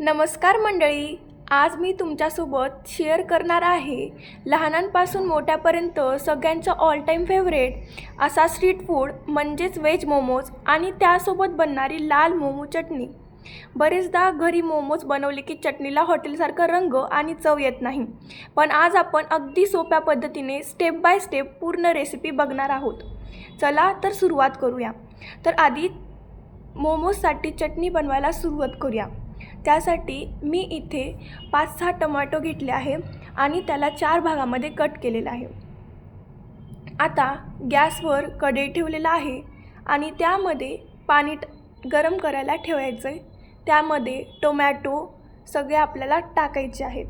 नमस्कार मंडळी, आज मी तुमच्यासोबत शेअर करणार आहे लहानांपासून मोठ्यापर्यंत सगळ्यांचा ऑल टाईम फेवरेट असा स्ट्रीट फूड म्हणजेच व्हेज मोमोज आणि त्यासोबत बनणारी लाल मोमो चटणी। बरेचदा घरी मोमोज बनवले की चटणीला हॉटेलसारखा रंग आणि चव येत नाही, पण आज आपण अगदी सोप्या पद्धतीने स्टेप बाय स्टेप पूर्ण रेसिपी बघणार आहोत। चला तर सुरुवात करूया। तर आधी मोमोजसाठी चटणी बनवायला सुरुवात करूया। त्यासाठी मी इथे 5-6 टोमॅटो घेतले आहे आणि त्याला 4 भागामध्ये कट केलेला आहे। आता गॅसवर कढई ठेवलेला आहे आणि त्यामध्ये पाणी गरम करायला ठेवायचं आहे। त्यामध्ये टोमॅटो सगळे आपल्याला टाकायचे आहेत।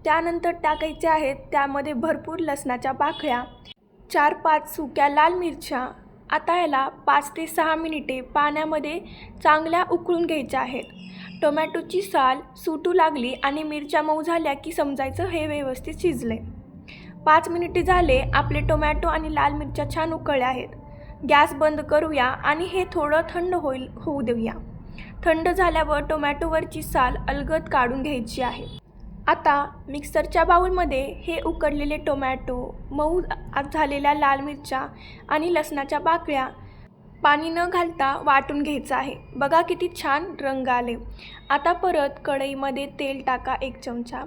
त्यानंतर टाकायचे आहेत त्यामध्ये भरपूर लसणाच्या पाकळ्या, 4-5 सुक्या लाल मिरच्या। आता याला 5 ते 6 मिनिटे पाण्यामध्ये चांगल्या उकळून घ्यायच्या आहेत। टोमॅटोची साल सुटू लागली आणि मिरच्या मऊ झाल्या की समजायचं हे व्यवस्थित शिजले। 5 मिनिटे झाले, आपले टोमॅटो आणि लाल मिरच्या छान उकळल्या आहेत। गॅस बंद करूया आणि हे थोडं थंड होऊ देऊया। थंड झाल्यावर टोमॅटोवरची साल अलगद काढून घ्यायची आहे। आता मिक्सरच्या बाउलमध्ये हे उकडलेले टोमॅटो, मऊ झालेल्या लाल मिरच्या आणि लसणाच्या पाकळ्या पाणी न घालता वाटून घ्यायचं आहे। बघा किती छान रंग आले। आता परत कढईमध्ये तेल टाका 1 चमचा।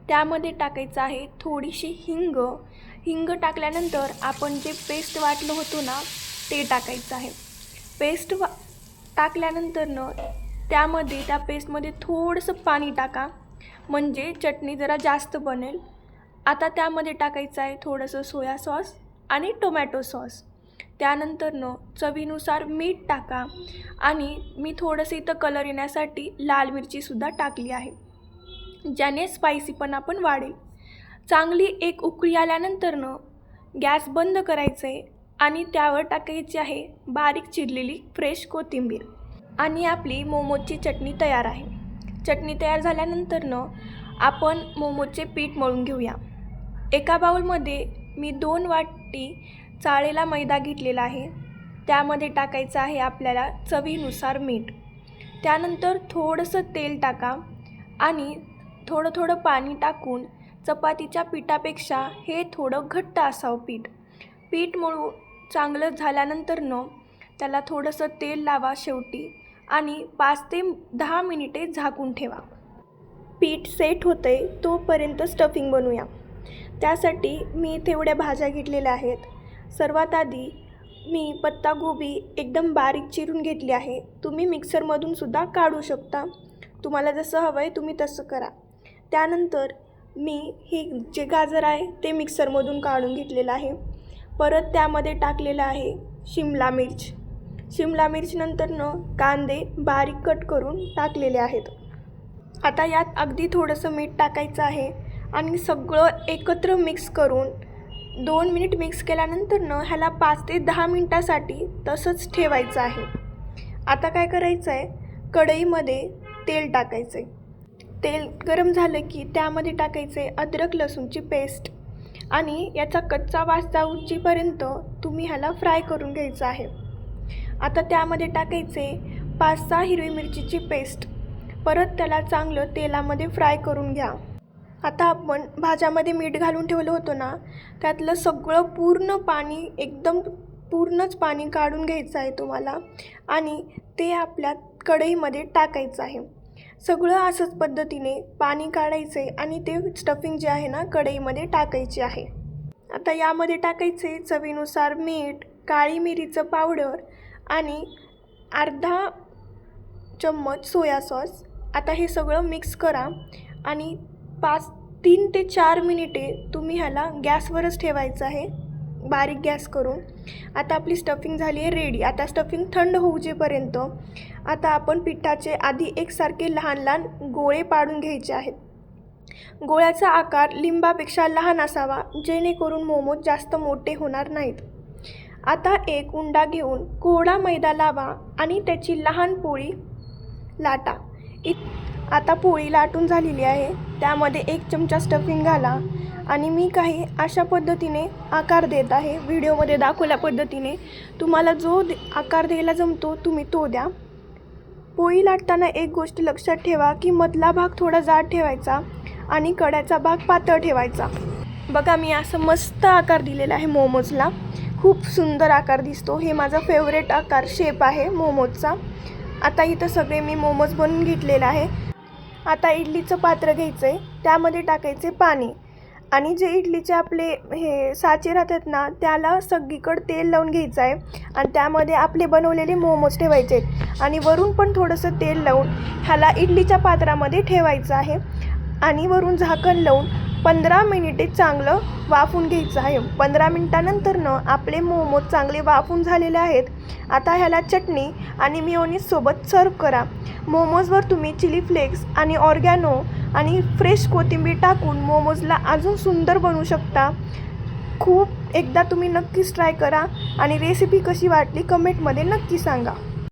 त्यामध्ये टाकायचं आहे थोडीशी हिंग टाकल्यानंतर आपण जे पेस्ट वाटलं होतं ना ते टाकायचं आहे। पेस्ट टाकल्यानंतर त्या पेस्टमध्ये थोडंसं पाणी टाका, म्हणजे चटणी जरा जास्त बनेल। आता त्यामध्ये टाकायचं आहे थोडंसं सोया सॉस आणि टोमॅटो सॉस। त्यानंतर चवीनुसार मीठ टाका आणि मी थोडंसं इथं कलर येण्यासाठी लाल मिरचीसुद्धा टाकली आहे, ज्याने स्पायसीपणा पण वाढेल। चांगली एक उकळी आल्यानंतर गॅस बंद करायचं आहे आणि त्यावर टाकायची आहे बारीक चिरलेली फ्रेश कोथिंबीर आणि आपली मोमोजची चटणी तयार आहे। चटणी तयार झाल्यानंतर आपण मोमोजचे पीठ मळून घेऊया। एका बाउलमध्ये मी 2 वाटी चाळलेला मैदा घेतलेला आहे। त्यामध्ये टाकायचं आहे आपल्याला चवीनुसार मीठ। त्यानंतर थोडंसं तेल टाका आणि थोडं पाणी टाकून चपातीच्या पिठापेक्षा हे थोडं घट्ट असावं पीठ मळून चांगलं झाल्यानंतर त्याला थोडंसं तेल लावा शेवटी आणि 5 ते 10 मिनिटे झाकून ठेवा। पीठ सेट होते तोपर्यंत स्टफिंग बनवूया। त्यासाठी मी तेवढ्या भाज्या घेतलेल्या आहेत। सर्वात आधी मी पत्तागोबी एकदम बारीक चिरून घेतली आहे। तुम्ही मिक्सरमधून सुद्धा काढू शकता, तुम्हाला जसं हवं आहे तुम्ही तसं करा। त्यानंतर मी हे जे गाजर आहे ते मिक्सरमधून काढून घेतलेलं आहे। परत त्यामध्ये टाकलेलं आहे शिमला मिर्च नंतर कांदे बारीक कट करून टाकलेले आहेत। आता यात अगदी थोडंसं मीठ टाकायचं आहे आणि सगळं एकत्र मिक्स करून 2 मिनिट मिक्स केल्यानंतर ह्याला 5 ते 10 मिनिटासाठी तसंच ठेवायचं आहे। आता काय करायचं आहे, कढईमध्ये तेल टाकायचं आहे। तेल गरम झालं की त्यामध्ये टाकायचं आहे अद्रक लसूणची पेस्ट आणि याचा कच्चा वास जाऊपर्यंत तुम्ही ह्याला फ्राय करून घ्यायचं आहे। आता त्यामध्ये टाकायचे 5-6 हिरवी मिरचीची पेस्ट। परत त्याला चांगलं तेलामध्ये फ्राय करून घ्या। आता आपण भाज्यामध्ये मीठ घालून ठेवलं होतं ना, त्यातलं सगळं पूर्णच पाणी काढून घ्यायचं आहे तुम्हाला आणि ते आपल्या कढईमध्ये टाकायचं आहे। सगळं असंच पद्धतीने पाणी काढायचं आहे आणि ते स्टफिंग जे आहे ना कढईमध्ये टाकायचे आहे। आता यामध्ये टाकायचे चवीनुसार मीठ, काळी मिरीचं पावडर आणि अर्धा चम्मच सोया सॉस। आता हे सगळं मिक्स करा आणि 3 ते 4 मिनिटे तुम्ही ह्याला गॅसवरच ठेवायचं आहे, बारीक गॅस करून। आता आपली स्टफिंग झाली आहे रेडी। आता स्टफिंग थंड होऊ जेपर्यंत आता आपण पिठाचे आधी एकसारखे लहान गोळे पाडून घ्यायचे आहेत। गोळ्याचा आकार लिंबापेक्षा लहान असावा, जेणेकरून मोमोज जास्त मोठे होणार नाहीत। आता एक उंडा घेऊन कोरडा मैदा लावा आणि त्याची लहान पोळी लाटा। आता पोळी लाटून झालेली आहे, त्यामध्ये 1 चमचा स्टफिंग घाला आणि मी काही अशा पद्धतीने आकार देत आहे, व्हिडिओमध्ये दाखवल्या पद्धतीने। तुम्हाला जो आकार द्यायला जमतो तुम्ही तो द्या। पोळी लाटताना एक गोष्ट लक्षात ठेवा की मधला भाग थोडा जाड ठेवायचा आणि कड्याचा भाग पातळ ठेवायचा. बघा मी असं मस्त आकार दिलेला आहे मोमोजला. खूप सुंदर आकार दिसतो. हे माझा फेवरेट आकार शेप आहे मोमोजचा. आता इथं सगळे मी मोमोज बनवून घेतलेलं आहे. आता इडलीचं पात्र घ्यायचं आहे, त्यामध्ये टाकायचे पाणी आणि जे इडलीचे आपले हे साचे राहतात ना त्याला सगळीकडे तेल लावून घ्यायचं आहे आणि त्यामध्ये आपले बनवलेले मोमोज ठेवायचे आहेत आणि वरून पण थोडंसं तेल लावून ह्याला इडलीच्या पात्रामध्ये ठेवायचं आहे आणि वरून झाकण लावून 15 मिनिटे चांगलं वाफून घ्यायचं आहे. 15 मिनिटानंतरनं आपले मोमोज चांगले वाफून झालेले आहेत. आता ह्याला चटणी आणि मेयोनीजसोबत सर्व करा. मोमोजवर तुम्ही चिली फ्लेक्स आणि ऑर्गॅनो आणि फ्रेश कोथिंबीर टाकून मोमोजला अजून सुंदर बनवू शकता. एकदा तुम्ही नक्कीच ट्राय करा आणि रेसिपी कशी वाटली कमेंटमध्ये नक्की सांगा.